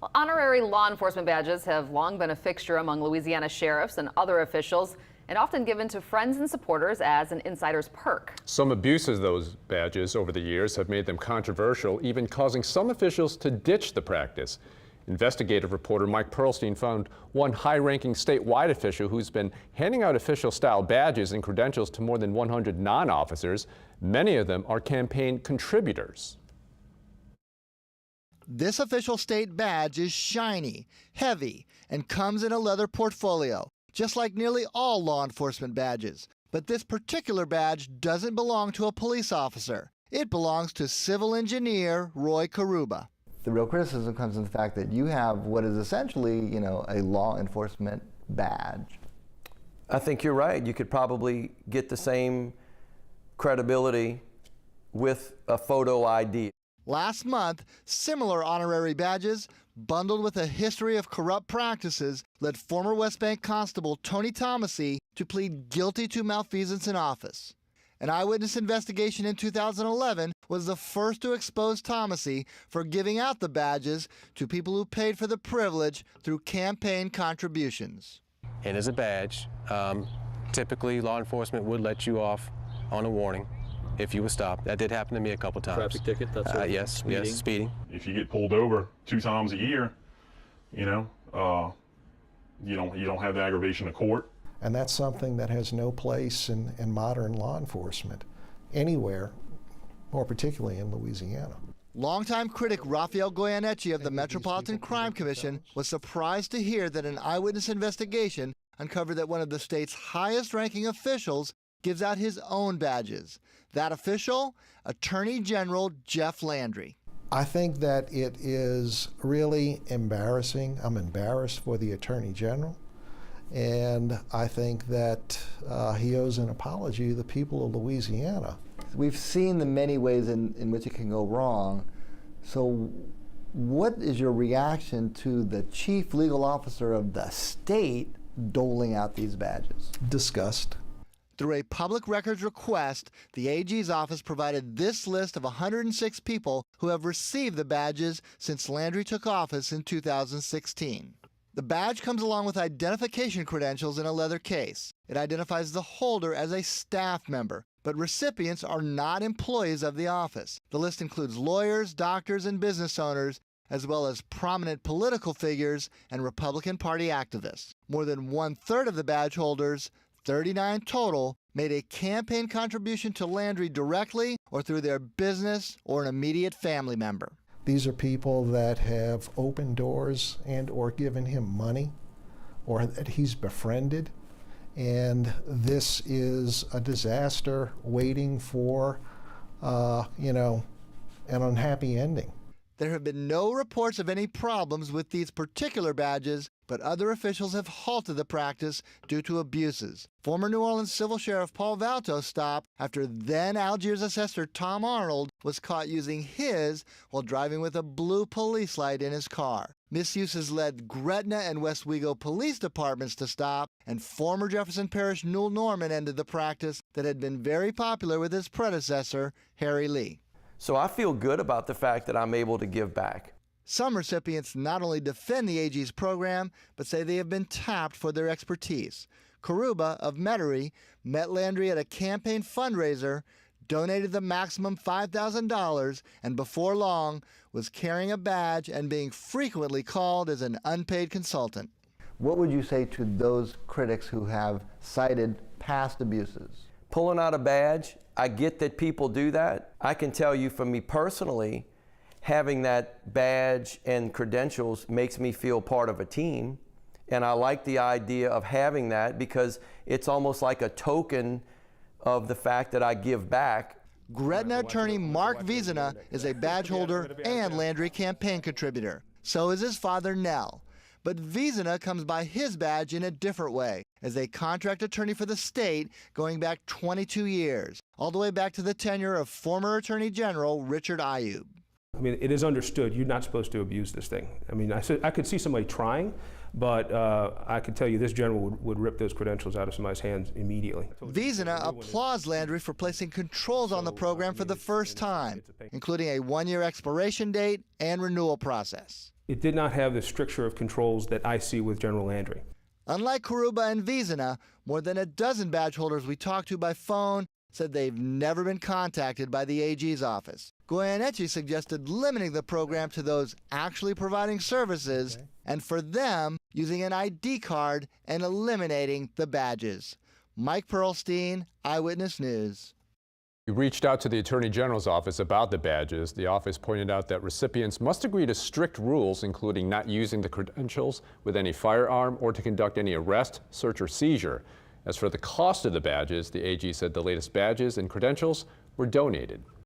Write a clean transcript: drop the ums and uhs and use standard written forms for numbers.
Well, honorary law enforcement badges have long been a fixture among Louisiana sheriffs and other officials, and often given to friends and supporters as an insider's perk. Some abuses of those badges over the years have made them controversial, even causing some officials to ditch the practice. Investigative reporter Mike Perlstein found one high-ranking statewide official who's been handing out official-style badges and credentials to more than 100 non-officers. Many of them are campaign contributors. This official state badge is shiny, heavy, and comes in a leather portfolio, just like nearly all law enforcement badges. But this particular badge doesn't belong to a police officer. It belongs to civil engineer Roy Karuba. The real criticism comes in the fact that you have what is essentially, a law enforcement badge. I think you're right. You could probably get the same credibility with a photo ID. Last month, similar honorary badges, bundled with a history of corrupt practices, led former West Bank Constable Tony Thomasy to plead guilty to malfeasance in office. An eyewitness investigation in 2011 was the first to expose Thomasy for giving out the badges to people who paid for the privilege through campaign contributions. And as a badge, typically law enforcement would let you off on a warning if you were stopped. That did happen to me a couple times. Traffic ticket, that's right. Yes, speeding. yes, speeding. If you get pulled over 2 times a year, you don't have the aggravation of court. And that's something that has no place in modern law enforcement anywhere, more particularly in Louisiana. Longtime critic Rafael Goyeneche of the Metropolitan Crime Commission was surprised to hear that an eyewitness investigation uncovered that one of the state's highest-ranking officials gives out his own badges. That official, Attorney General Jeff Landry. I think that it is really embarrassing. I'm embarrassed for the Attorney General, and I think that he owes an apology to the people of Louisiana. We've seen the many ways in which it can go wrong. So what is your reaction to the chief legal officer of the state doling out these badges? Disgust. Through a public records request, the AG's office provided this list of 106 people who have received the badges since Landry took office in 2016. The badge comes along with identification credentials in a leather case. It identifies the holder as a staff member, but recipients are not employees of the office. The list includes lawyers, doctors, and business owners, as well as prominent political figures and Republican Party activists. More than 1/3 of the badge holders, 39 total, made a campaign contribution to Landry directly or through their business or an immediate family member. These are people that have opened doors and or given him money or that he's befriended. And this is a disaster waiting for, an unhappy ending. There have been no reports of any problems with these particular badges, but other officials have halted the practice due to abuses. Former New Orleans Civil Sheriff Paul Valto stopped after then Algiers assessor Tom Arnold was caught using his while driving with a blue police light in his car. Misuse has led Gretna and West Wego police departments to stop, and former Jefferson Parish Newell Norman ended the practice that had been very popular with his predecessor, Harry Lee. So I feel good about the fact that I'm able to give back. Some recipients not only defend the AG's program, but say they have been tapped for their expertise. Karuba of Metairie met Landry at a campaign fundraiser, donated the maximum $5,000, and before long was carrying a badge and being frequently called as an unpaid consultant. What would you say to those critics who have cited past abuses? Pulling out a badge, I get that people do that. I can tell you for me personally, having that badge and credentials makes me feel part of a team. And I like the idea of having that because it's almost like a token of the fact that I give back. Gretna attorney Mark Vizina is a badge holder and Landry campaign contributor. So is his father, Nell. But Vizina comes by his badge in a different way, as a contract attorney for the state going back 22 years, all the way back to the tenure of former Attorney General Richard Ayoub. I mean, it is understood you're not supposed to abuse this thing. I mean, I could see somebody trying, but I could tell you this general would rip those credentials out of somebody's hands immediately. Vizina applauds Landry for placing controls on the program for the first time, including a 1-year expiration date and renewal process. It did not have the stricture of controls that I see with General Landry. Unlike Karuba and Vizina, more than a dozen badge holders we talked to by phone said they've never been contacted by the AG's office. Goyeneche suggested limiting the program to those actually providing services, and for them, using an ID card and eliminating the badges. Mike Perlstein, Eyewitness News. We reached out to the Attorney General's office about the badges. The office pointed out that recipients must agree to strict rules, including not using the credentials with any firearm or to conduct any arrest, search, or seizure. As for the cost of the badges, the AG said the latest badges and credentials were donated.